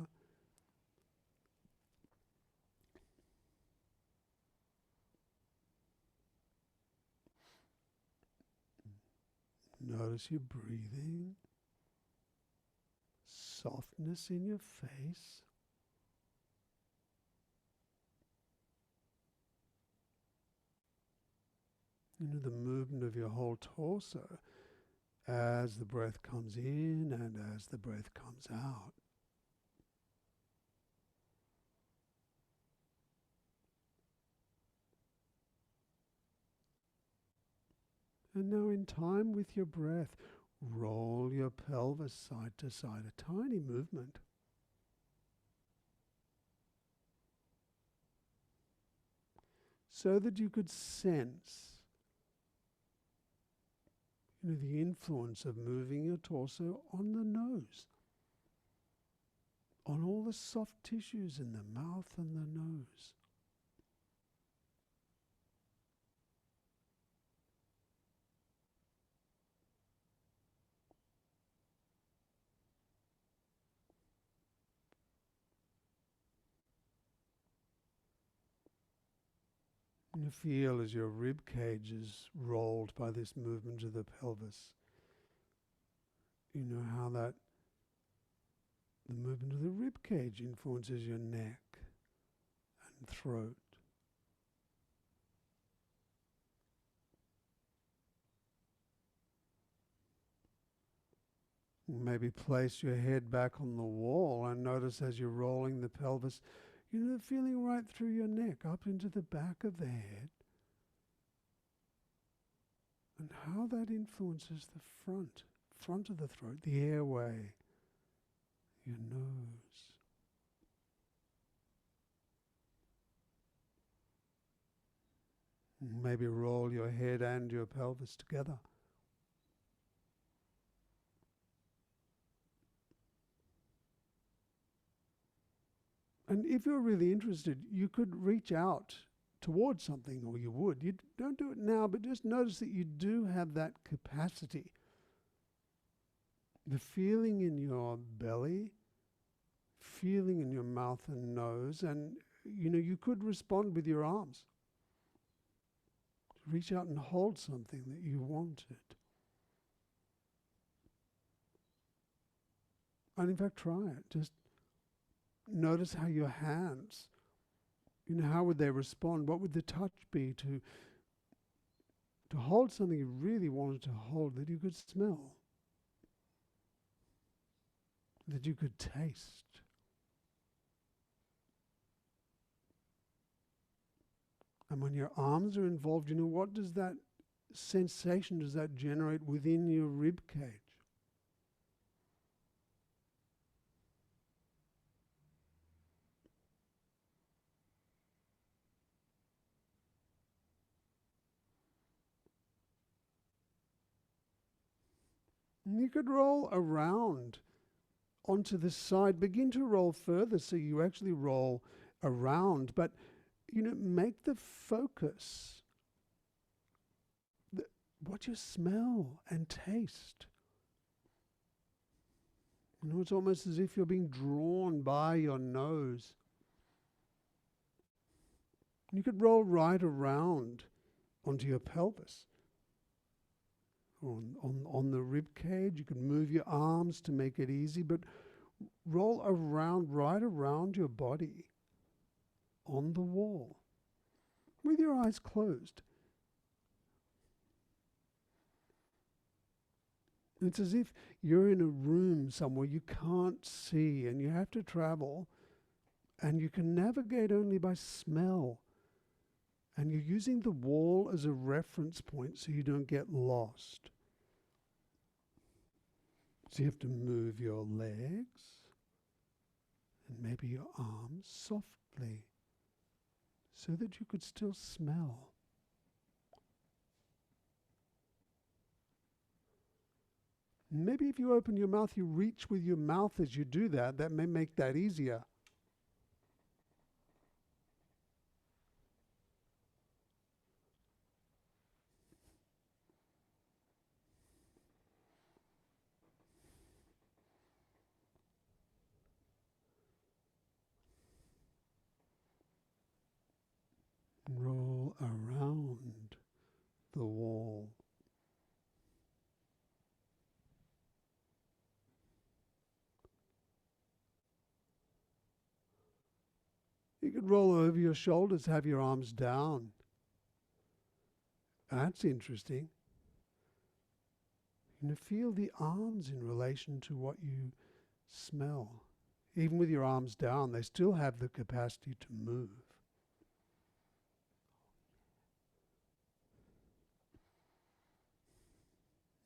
Notice your breathing, softness in your face. The movement of your whole torso as the breath comes in and as the breath comes out. And now in time with your breath, roll your pelvis side to side, a tiny movement. So that you could sense the influence of moving your torso on the nose, on all the soft tissues in the mouth and the nose. And you feel as your rib cage is rolled by this movement of the pelvis. How the movement of the rib cage influences your neck and throat. Maybe place your head back on the wall and notice as you're rolling the pelvis, the feeling right through your neck, up into the back of the head, and how that influences the front of the throat, the airway, your nose. Maybe roll your head and your pelvis together. And if you're really interested, you could reach out towards something, or you would. You don't do it now, but just notice that you do have that capacity. The feeling in your belly, feeling in your mouth and nose, and you could respond with your arms. Reach out and hold something that you wanted. And in fact, try it. Just notice how your hands, how would they respond? What would the touch be to hold something you really wanted to hold, that you could smell, that you could taste? And when your arms are involved, what does that sensation, does that generate within your rib cage? And you could roll around onto the side. Begin to roll further so you actually roll around. But, make the focus what you smell and taste. It's almost as if you're being drawn by your nose. You could roll right around onto your pelvis. On the rib cage, you can move your arms to make it easy, but roll around, right around your body on the wall with your eyes closed. It's as if you're in a room somewhere you can't see and you have to travel, and you can navigate only by smell. And you're using the wall as a reference point so you don't get lost. So you have to move your legs and maybe your arms softly so that you could still smell. Maybe if you open your mouth, you reach with your mouth as you do that. That may make that easier. Roll around the wall. You could roll over your shoulders, have your arms down. That's interesting. Feel the arms in relation to what you smell. Even with your arms down, they still have the capacity to move.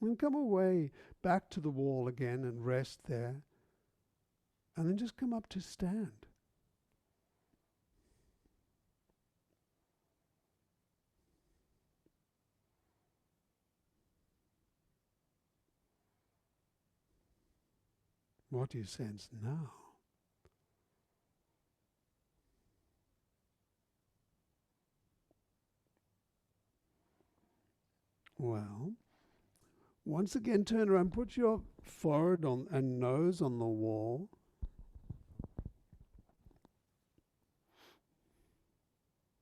And come away back to the wall again and rest there. And then just come up to stand. What do you sense now? Well, once again, turn around, put your forehead on and nose on the wall.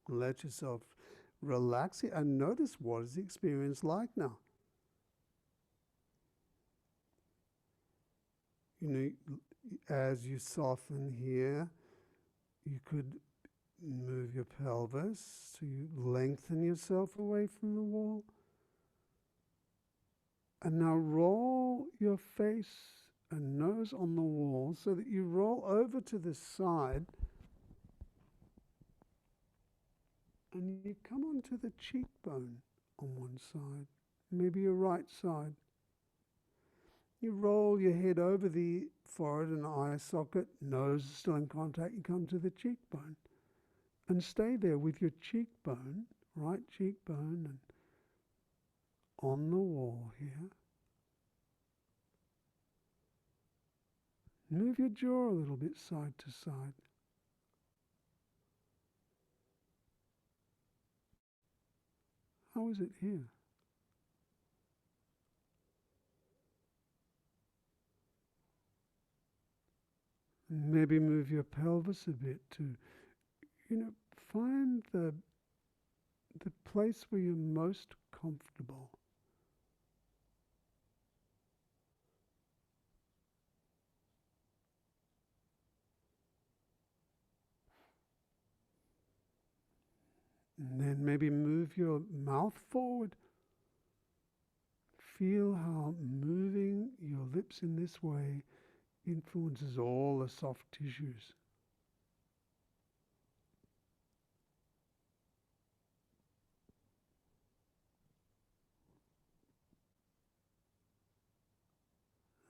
Let yourself relax here and notice what is the experience like now. As you soften here, you could move your pelvis so you lengthen yourself away from the wall. And now roll your face and nose on the wall so that you roll over to the side and you come onto the cheekbone on one side, maybe your right side. You roll your head over the forehead and eye socket, nose is still in contact, you come to the cheekbone. And stay there with your cheekbone, right cheekbone, and on the wall here. Move your jaw a little bit side to side. How is it here? Maybe move your pelvis a bit to, find the place where you're most comfortable. And then maybe move your mouth forward. Feel how moving your lips in this way influences all the soft tissues.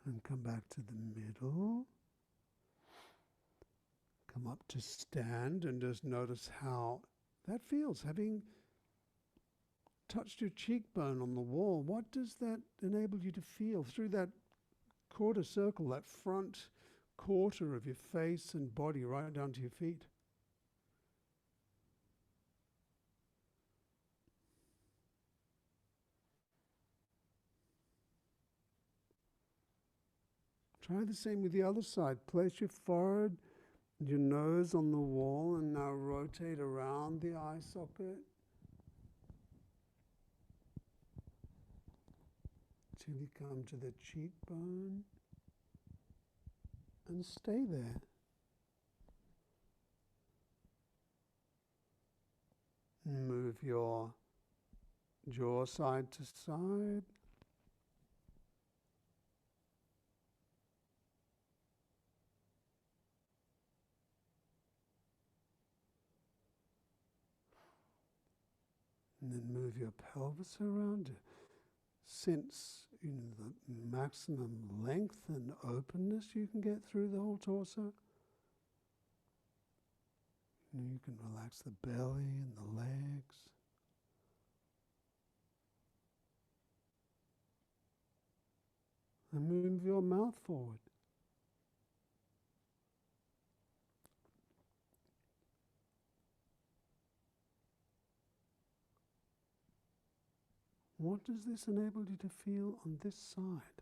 And come back to the middle. Come up to stand and just notice how that feels, having touched your cheekbone on the wall. What does that enable you to feel through that quarter circle, that front quarter of your face and body right down to your feet? Try the same with the other side. Place your forehead, your nose on the wall, and now rotate around the eye socket till you come to the cheekbone and stay there. Move your jaw side to side. And then move your pelvis around to sense the maximum length and openness you can get through the whole torso. You can relax the belly and the legs. And move your mouth forward. What does this enable you to feel on this side?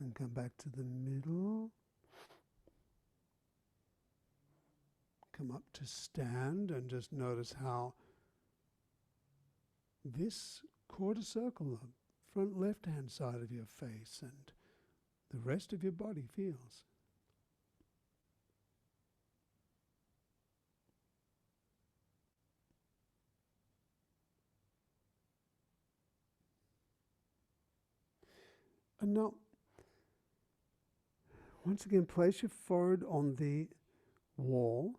And come back to the middle. Come up to stand and just notice how this quarter circle, the front left-hand side of your face and the rest of your body feels. And now, once again, place your forehead on the wall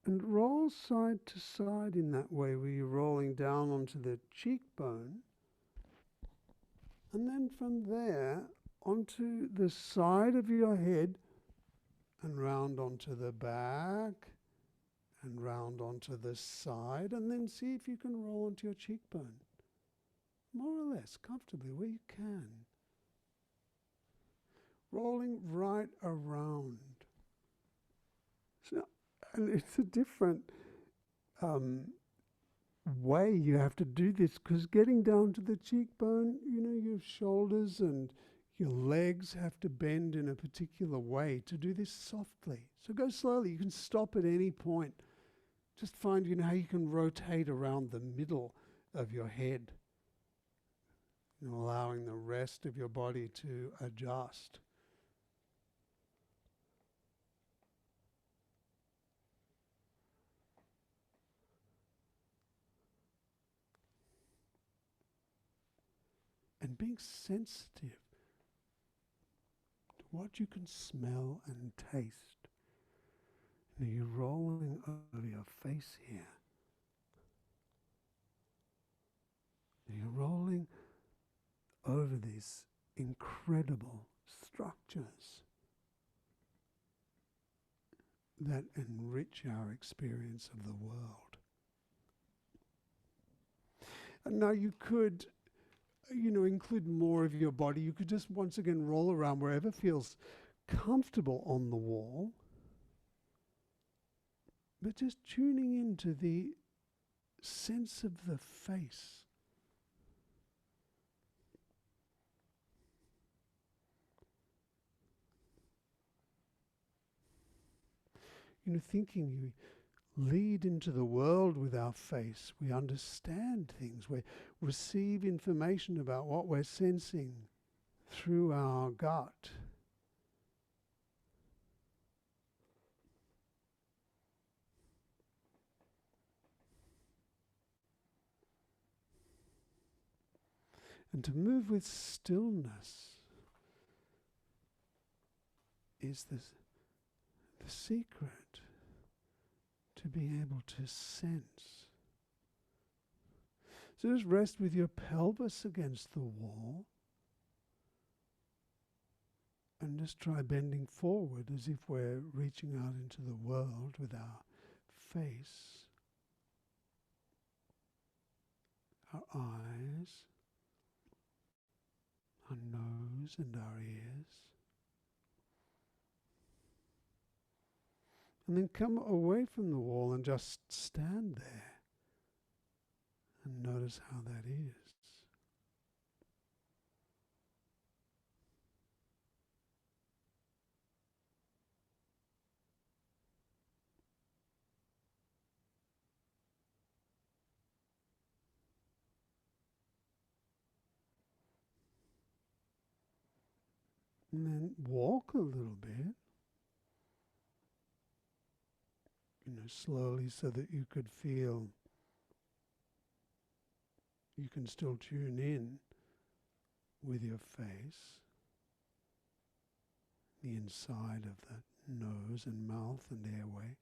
and roll side to side in that way where you're rolling down onto the cheekbone. And then from there onto the side of your head and round onto the back and round onto the side, and then see if you can roll onto your cheekbone. More or less comfortably where you can. Rolling right around. So, and it's a different way you have to do this, because getting down to the cheekbone, your shoulders and your legs have to bend in a particular way to do this softly. So go slowly. You can stop at any point. Just find how you can rotate around the middle of your head, allowing the rest of your body to adjust. And being sensitive to what you can smell and taste. You're rolling over your face here. You're rolling over these incredible structures that enrich our experience of the world. And now you could, include more of your body. You could just once again roll around wherever feels comfortable on the wall, but just tuning into the sense of the face. Thinking you lead into the world with our face. We understand things. We receive information about what we're sensing through our gut. And to move with stillness is the secret to being able to sense. So just rest with your pelvis against the wall and just try bending forward as if we're reaching out into the world with our face, our eyes, our nose and our ears. And then come away from the wall and just stand there and notice how that is. And then walk a little bit, slowly so that you could feel you can still tune in with your face, the inside of the nose and mouth and airway,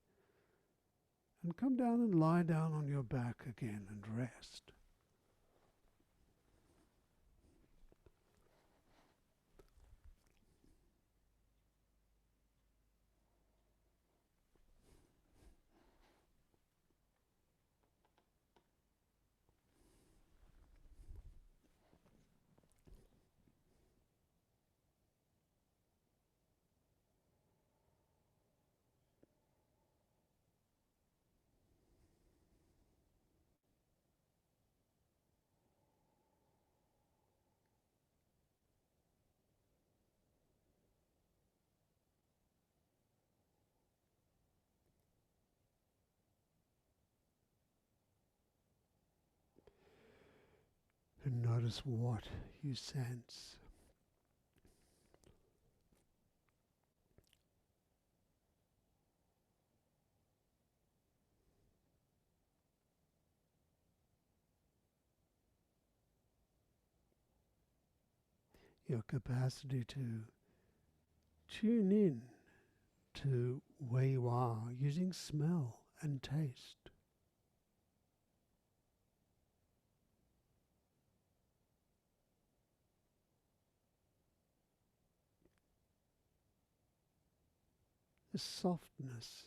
and come down and lie down on your back again and rest. And notice what you sense. Your capacity to tune in to where you are using smell and taste. The softness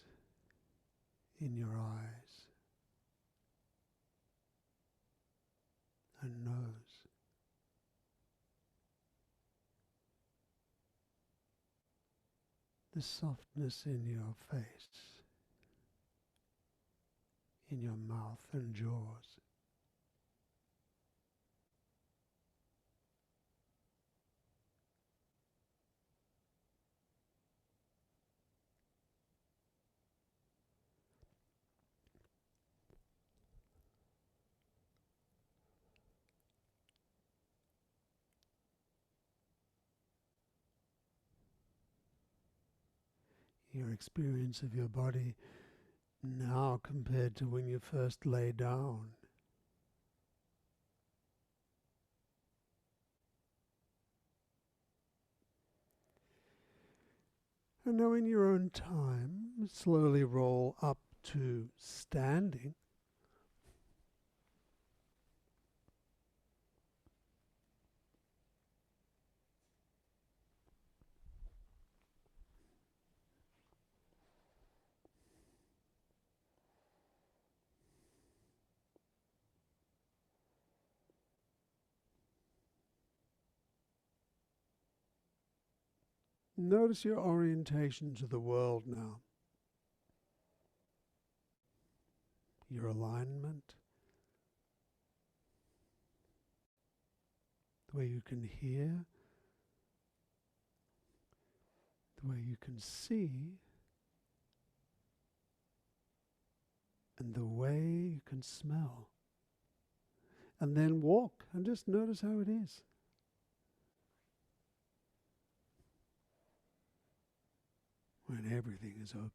in your eyes and nose. The softness in your face, in your mouth and jaws. Your experience of your body now compared to when you first lay down. And now in your own time, slowly roll up to standing. Notice your orientation to the world now. Your alignment. The way you can hear. The way you can see. And the way you can smell. And then walk and just notice how it is. When everything is open.